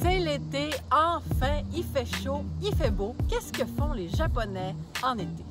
C'est l'été, enfin, il fait chaud, il fait beau. Qu'est-ce que font les Japonais en été?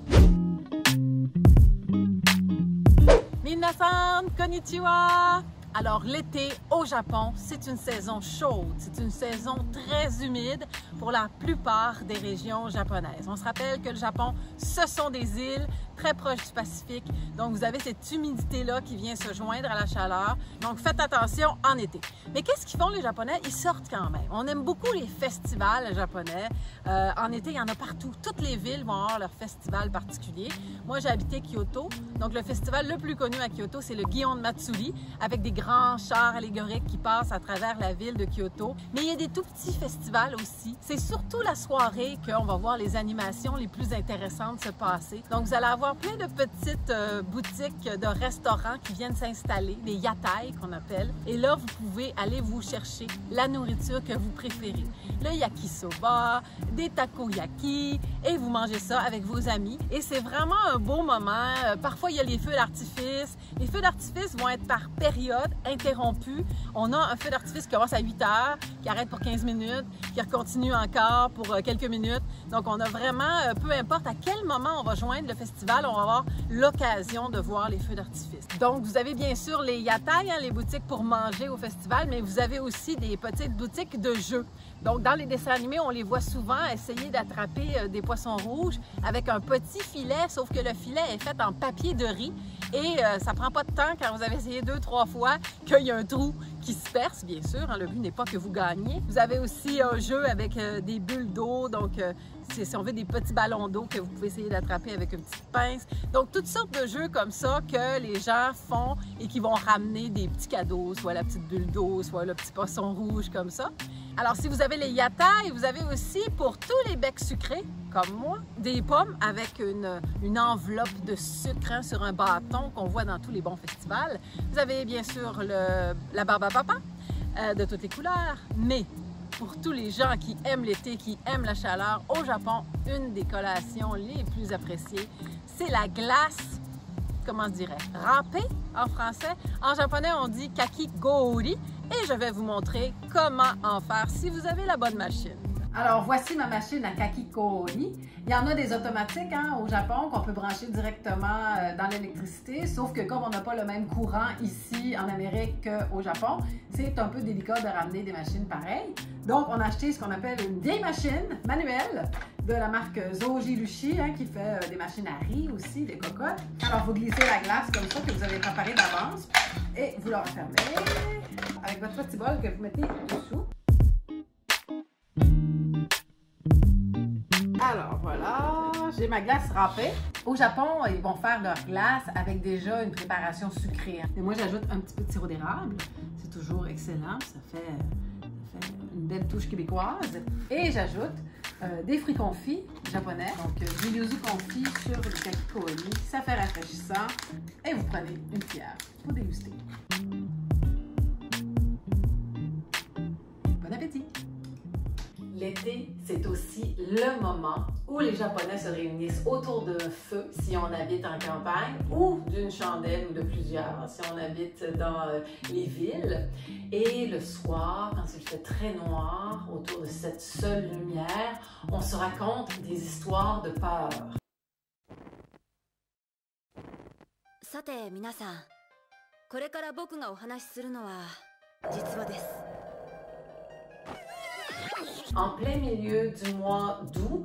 Minasan, konnichiwa! Alors l'été au Japon, c'est une saison chaude, c'est une saison très humide pour la plupart des régions japonaises. On se rappelle que le Japon, ce sont des îles très proches du Pacifique, donc vous avez cette humidité-là qui vient se joindre à la chaleur, donc faites attention en été. Mais qu'est-ce qu'ils font les Japonais? Ils sortent quand même. On aime beaucoup les festivals japonais. En été, il y en a partout. Toutes les villes vont avoir leur festival particulier. Moi, j'ai habité Kyoto, donc le festival le plus connu à Kyoto, c'est le Gion Matsuri, avec des grands chars allégoriques qui passent à travers la ville de Kyoto. Mais il y a des tout petits festivals aussi. C'est surtout la soirée qu'on va voir les animations les plus intéressantes se passer. Donc, vous allez avoir plein de petites boutiques de restaurants qui viennent s'installer, des yatai qu'on appelle. Et là, vous pouvez aller vous chercher la nourriture que vous préférez. Le yakisoba, des takoyaki, et vous mangez ça avec vos amis. Et c'est vraiment un beau moment. Parfois, il y a les feux d'artifice. Les feux d'artifice vont être par période, interrompus. On a un feu d'artifice qui commence à 8 heures, qui arrête pour 15 minutes, qui continue encore pour quelques minutes. Donc, on a vraiment, peu importe à quel moment on va joindre le festival, on va avoir l'occasion de voir les feux d'artifice. Donc, vous avez bien sûr les yatai, les boutiques pour manger au festival, mais vous avez aussi des petites boutiques de jeux. Donc, dans les dessins animés, on les voit souvent essayer d'attraper des poissons rouges avec un petit filet, sauf que le filet est fait en papier de riz et ça prend pas de temps quand vous avez essayé 2-3 fois qu'il y a un trou qui se perce, bien sûr. Le but n'est pas que vous gagniez. Vous avez aussi un jeu avec des bulles d'eau, donc si on veut des petits ballons d'eau que vous pouvez essayer d'attraper avec une petite pince. Donc, toutes sortes de jeux comme ça que les gens font et qui vont ramener des petits cadeaux, soit la petite bulle d'eau, soit le petit poisson rouge comme ça. Alors, si vous avez les yatai, vous avez aussi pour tous les becs sucrés, comme moi, des pommes avec une enveloppe de sucre sur un bâton qu'on voit dans tous les bons festivals. Vous avez bien sûr la barbe à papa de toutes les couleurs, mais pour tous les gens qui aiment l'été, qui aiment la chaleur, au Japon, une des collations les plus appréciées, c'est la glace, comment je dirais, râpée en français. En japonais, on dit kakigori et je vais vous montrer comment en faire si vous avez la bonne machine. Alors, voici ma machine à kakigori. Il y en a des automatiques au Japon qu'on peut brancher directement dans l'électricité, sauf que comme on n'a pas le même courant ici en Amérique qu'au Japon, c'est un peu délicat de ramener des machines pareilles. Donc, on a acheté ce qu'on appelle une vieille machine manuelle de la marque Zojirushi qui fait des machines à riz aussi, des cocottes. Alors, vous glissez la glace comme ça que vous avez préparée d'avance et vous la refermez avec votre petit bol que vous mettez dessous. Alors voilà, j'ai ma glace râpée. Au Japon, ils vont faire leur glace avec déjà une préparation sucrée. Et moi, j'ajoute un petit peu de sirop d'érable. C'est toujours excellent, ça fait une belle touche québécoise. Et j'ajoute des fruits confits japonais. Donc, du yuzu confit sur le kakigori. Ça fait rafraîchissant. Et vous prenez une cuillère pour déguster. Bon appétit! L'été, c'est aussi le moment où les Japonais se réunissent autour d'un feu si on habite en campagne ou d'une chandelle ou de plusieurs si on habite dans les villes. Et le soir, quand il fait très noir, autour de cette seule lumière, on se raconte des histoires de peur. さて皆さん、これから僕がお話しするのは実話です。 En plein milieu du mois d'août,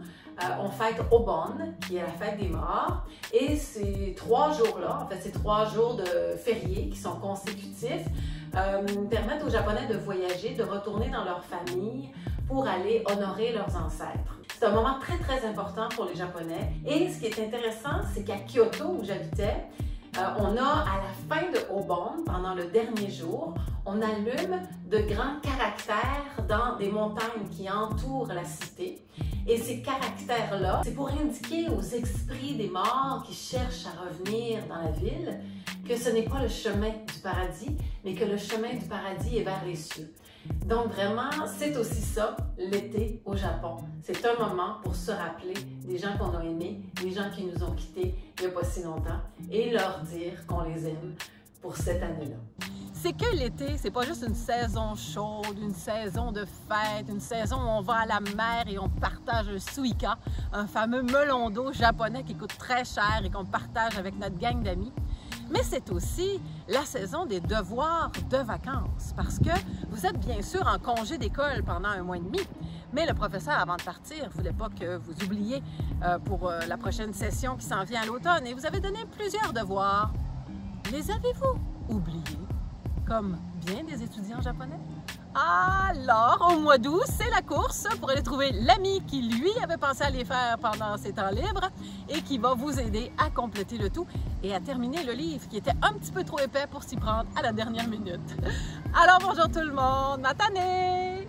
on fête Obon, qui est la fête des morts. Et ces 3 jours-là, en fait, ces 3 jours de fériés qui sont consécutifs, permettent aux Japonais de voyager, de retourner dans leur famille pour aller honorer leurs ancêtres. C'est un moment très, très important pour les Japonais. Et ce qui est intéressant, c'est qu'à Kyoto, où j'habitais, on a à la fin de Obon, pendant le dernier jour, on allume de grands caractères dans des montagnes qui entourent la cité. Et ces caractères-là, c'est pour indiquer aux esprits des morts qui cherchent à revenir dans la ville que ce n'est pas le chemin du paradis, mais que le chemin du paradis est vers les cieux. Donc vraiment, c'est aussi ça, l'été au Japon. C'est un moment pour se rappeler des gens qu'on a aimés, des gens qui nous ont quittés il n'y a pas si longtemps, et leur dire qu'on les aime pour cette année-là. c'est que l'été, c'est pas juste une saison chaude, une saison de fête, une saison où on va à la mer et on partage un suika, un fameux melon d'eau japonais qui coûte très cher et qu'on partage avec notre gang d'amis. Mais c'est aussi la saison des devoirs de vacances parce que vous êtes bien sûr en congé d'école pendant 1 mois et demi, mais le professeur, avant de partir, ne voulait pas que vous oubliez pour la prochaine session qui s'en vient à l'automne et vous avez donné plusieurs devoirs. Les avez-vous oubliés, comme bien des étudiants japonais? Alors, au mois d'août, c'est la course pour aller trouver l'ami qui, lui, avait pensé à les faire pendant ses temps libres et qui va vous aider à compléter le tout et à terminer le livre qui était un petit peu trop épais pour s'y prendre à la dernière minute. Alors, bonjour tout le monde, matane!